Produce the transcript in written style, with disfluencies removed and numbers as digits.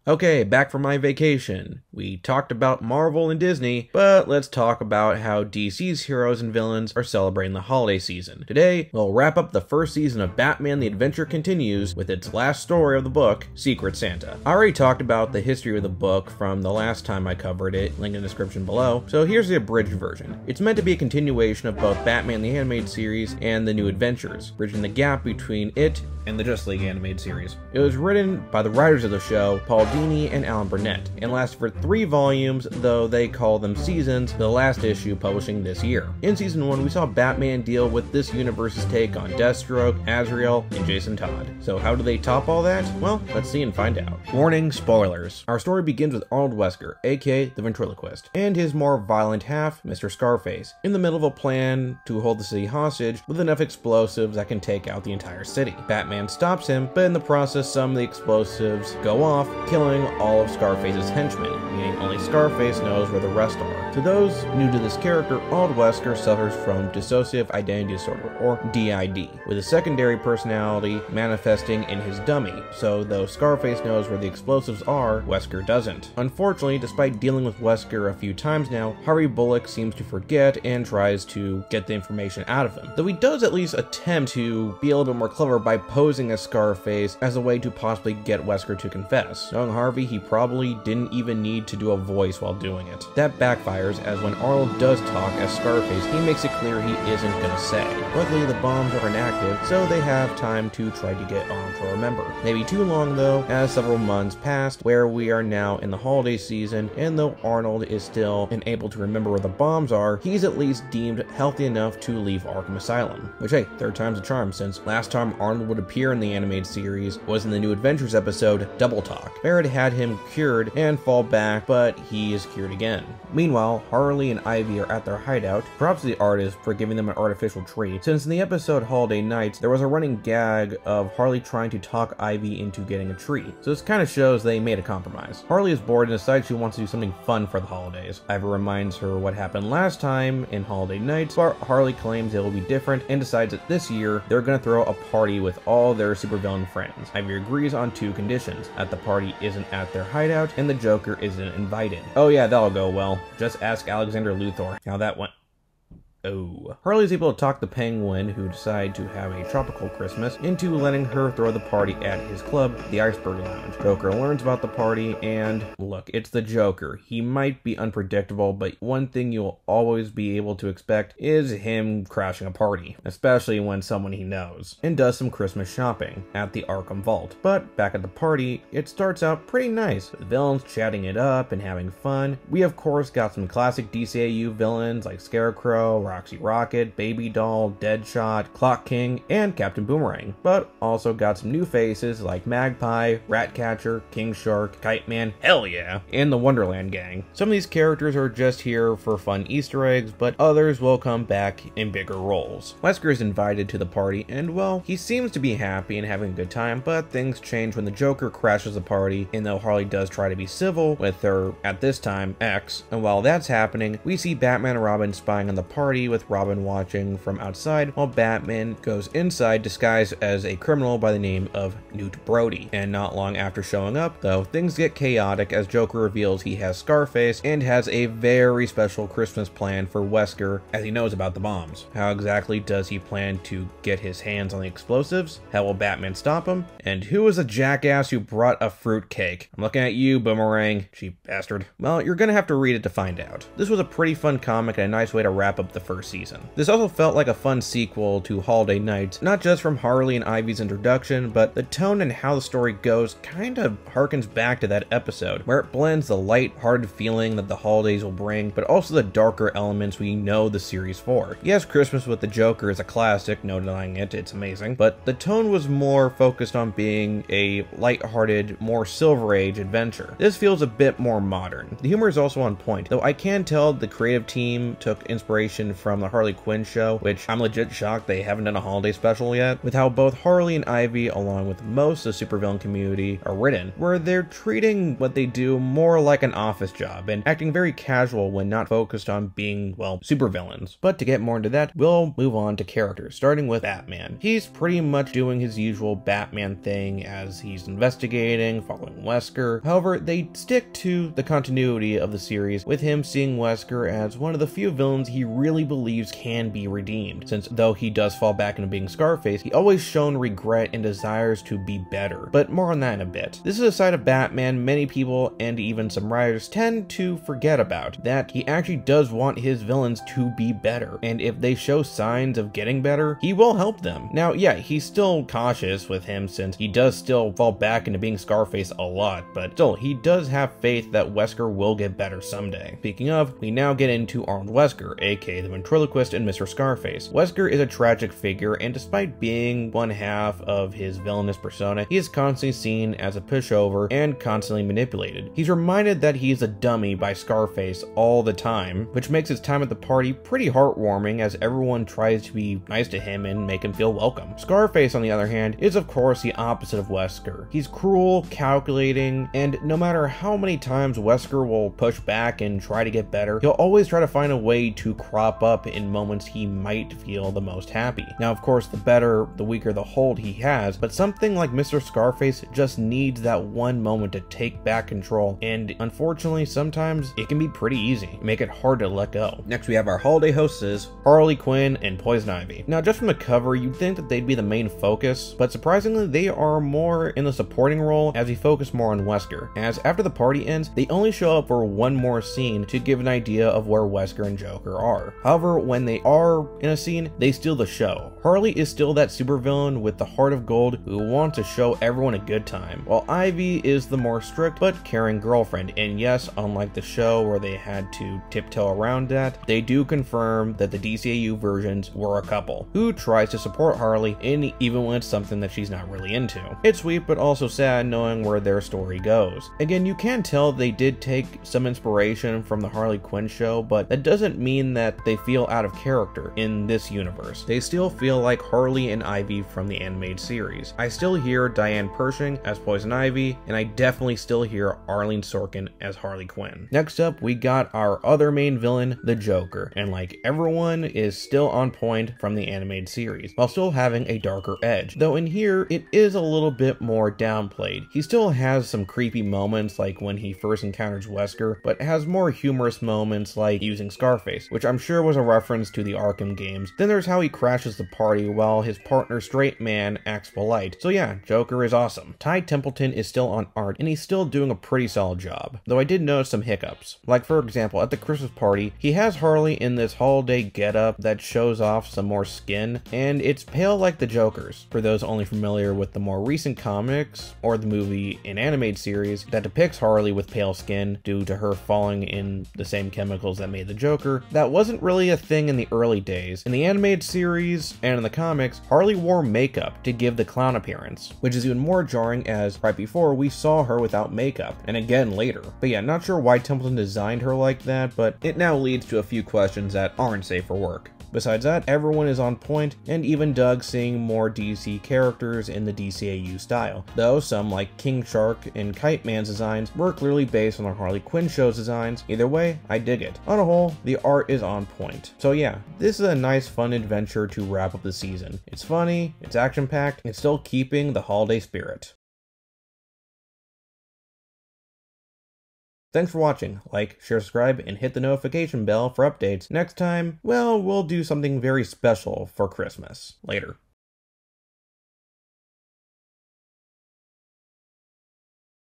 Okay, back from my vacation. We talked about Marvel and Disney, but let's talk about how DC's heroes and villains are celebrating the holiday season. Today, we'll wrap up the first season of Batman: The Adventure Continues with its last story of the book, Secret Santa. I already talked about the history of the book from the last time I covered it, link in the description below, so here's the abridged version. It's meant to be a continuation of both Batman the Animated Series and The New Adventures, bridging the gap between it and the Justice League animated series. It was written by the writers of the show, Paul Dini and Alan Burnett, and lasted for 3 volumes, though they call them seasons, the last issue publishing this year. In season 1, we saw Batman deal with this universe's take on Deathstroke, Azrael, and Jason Todd. So how do they top all that? Well, let's see and find out. Warning, spoilers. Our story begins with Arnold Wesker, aka the ventriloquist, and his more violent half, Mr. Scarface, in the middle of a plan to hold the city hostage with enough explosives that can take out the entire city. Batman stops him, but in the process some of the explosives go off, killing all of Scarface's henchmen, meaning only Scarface knows where the rest are. To those new to this character, Arnold Wesker suffers from dissociative identity disorder, or DID, with a secondary personality manifesting in his dummy, so though Scarface knows where the explosives are, Wesker doesn't. Unfortunately, despite dealing with Wesker a few times now, Harvey Bullock seems to forget and tries to get the information out of him, though he does at least attempt to be a little bit more clever by posing as Scarface as a way to possibly get Wesker to confess. Knowing Harvey, he probably didn't even need to do a voice while doing it. That backfires, as when Arnold does talk as Scarface, he makes it clear he isn't gonna say. Luckily, the bombs are inactive, so they have time to try to get Arnold to remember. Maybe too long though, as several months passed, where we are now in the holiday season, and though Arnold is still unable to remember where the bombs are, he's at least deemed healthy enough to leave Arkham Asylum. Which, hey, third time's a charm, since last time Arnold would appear in the animated series was in the New Adventures episode, Double Talk. Barrett had him cured and fall back, but he is cured again. Meanwhile, Harley and Ivy are at their hideout. Props to the artist for giving them an artificial tree, since in the episode Holiday Nights, there was a running gag of Harley trying to talk Ivy into getting a tree. So this kind of shows they made a compromise. Harley is bored and decides she wants to do something fun for the holidays. Ivy reminds her what happened last time in Holiday Nights, but Harley claims it will be different and decides that this year they're gonna throw a party with all their supervillain friends. Ivy agrees on 2 conditions: that the party isn't at their hideout and the Joker isn't invited. Oh yeah, that'll go well. Just ask Alexander Luthor how that went. Oh. Harley's able to talk the Penguin, who decide to have a tropical Christmas, into letting her throw the party at his club, the Iceberg Lounge. Joker learns about the party, and look, it's the Joker. He might be unpredictable, but one thing you'll always be able to expect is him crashing a party, especially when someone he knows, and does some Christmas shopping at the Arkham Vault. But back at the party, it starts out pretty nice, with the villains chatting it up and having fun. We of course got some classic DCAU villains like Scarecrow, Roxy Rocket, Baby Doll, Deadshot, Clock King, and Captain Boomerang, but also got some new faces like Magpie, Ratcatcher, King Shark, Kite Man, hell yeah, and the Wonderland Gang. Some of these characters are just here for fun Easter eggs, but others will come back in bigger roles. Wesker is invited to the party, and well, he seems to be happy and having a good time, but things change when the Joker crashes the party, and though Harley does try to be civil with her, at this time, ex, and while that's happening, we see Batman and Robin spying on the party, with Robin watching from outside while Batman goes inside disguised as a criminal by the name of Newt Brody. And not long after showing up, though, things get chaotic as Joker reveals he has Scarface and has a very special Christmas plan for Wesker as he knows about the bombs. How exactly does he plan to get his hands on the explosives? How will Batman stop him? And who is a jackass who brought a fruit cake? I'm looking at you, Boomerang, cheap bastard. Well, you're gonna have to read it to find out. This was a pretty fun comic and a nice way to wrap up the first season. This also felt like a fun sequel to Holiday Nights, not just from Harley and Ivy's introduction, but the tone and how the story goes kind of harkens back to that episode, where it blends the light-hearted feeling that the holidays will bring, but also the darker elements we know the series for. Yes, Christmas with the Joker is a classic, no denying it, it's amazing, but the tone was more focused on being a light-hearted, more Silver Age adventure. This feels a bit more modern. The humor is also on point, though I can tell the creative team took inspiration from the Harley Quinn show, which I'm legit shocked they haven't done a holiday special yet, with how both Harley and Ivy, along with most of the supervillain community, are written, where they're treating what they do more like an office job and acting very casual when not focused on being, well, supervillains. But to get more into that, we'll move on to characters, starting with Batman. He's pretty much doing his usual Batman thing as he's investigating, following Wesker. However, they stick to the continuity of the series, with him seeing Wesker as one of the few villains he really believes can be redeemed, since though he does fall back into being Scarface, he always shown regret and desires to be better. But more on that in a bit. This is a side of Batman many people, and even some writers, tend to forget about, that he actually does want his villains to be better, and if they show signs of getting better, he will help them. Now, yeah, he's still cautious with him since he does still fall back into being Scarface a lot, but still, he does have faith that Wesker will get better someday. Speaking of, we now get into Arnold Wesker, aka the ventriloquist and Mr. Scarface. Wesker is a tragic figure, and despite being one half of his villainous persona, he is constantly seen as a pushover and constantly manipulated. He's reminded that he's a dummy by Scarface all the time, which makes his time at the party pretty heartwarming as everyone tries to be nice to him and make him feel welcome. Scarface, on the other hand, is of course the opposite of Wesker. He's cruel, calculating, and no matter how many times Wesker will push back and try to get better, he'll always try to find a way to crop up in moments he might feel the most happy. Now, of course, the better, the weaker the hold he has, but something like Mr. Scarface just needs that one moment to take back control, and unfortunately, sometimes it can be pretty easy, make it hard to let go. Next, we have our holiday hostesses, Harley Quinn and Poison Ivy. Now, just from the cover, you'd think that they'd be the main focus, but surprisingly, they are more in the supporting role as we focus more on Wesker, as after the party ends, they only show up for one more scene to give an idea of where Wesker and Joker are. However, when they are in a scene, they steal the show. Harley is still that supervillain with the heart of gold who wants to show everyone a good time, while Ivy is the more strict but caring girlfriend, and yes, unlike the show where they had to tiptoe around that, they do confirm that the DCAU versions were a couple who tries to support Harley in even when it's something that she's not really into. It's sweet but also sad knowing where their story goes. Again, you can tell they did take some inspiration from the Harley Quinn show, but that doesn't mean that they feel out of character in this universe. They still feel like Harley and Ivy from the animated series. I still hear Diane Pershing as Poison Ivy, and I definitely still hear Arlene Sorkin as Harley Quinn. Next up, we got our other main villain, the Joker, and like everyone is still on point from the animated series, while still having a darker edge, though in here it is a little bit more downplayed. He still has some creepy moments like when he first encounters Wesker, but has more humorous moments like using Scarface, which I'm sure was a reference to the Arkham games. Then there's how he crashes the party while his partner Straight Man acts polite. So yeah, Joker is awesome. Ty Templeton is still on art, and he's still doing a pretty solid job, though I did notice some hiccups. Like for example, at the Christmas party, he has Harley in this holiday getup that shows off some more skin, and it's pale like the Joker's. For those only familiar with the more recent comics, or the movie and animated series that depicts Harley with pale skin due to her falling in the same chemicals that made the Joker, that wasn't really a thing in the early days. In the animated series and in the comics, Harley wore makeup to give the clown appearance, which is even more jarring as right before we saw her without makeup, and again later. But yeah, not sure why Templeton designed her like that, but it now leads to a few questions that aren't safe for work. Besides that, everyone is on point, and even dug seeing more DC characters in the DCAU style, though some like King Shark and Kite Man's designs were clearly based on the Harley Quinn show's designs. Either way, I dig it. On a whole, the art is on point. So yeah, this is a nice fun adventure to wrap up the season. It's funny, it's action-packed, it's still keeping the holiday spirit. Thanks for watching. Like, share, subscribe, and hit the notification bell for updates. Next time, well, we'll do something very special for Christmas. Later.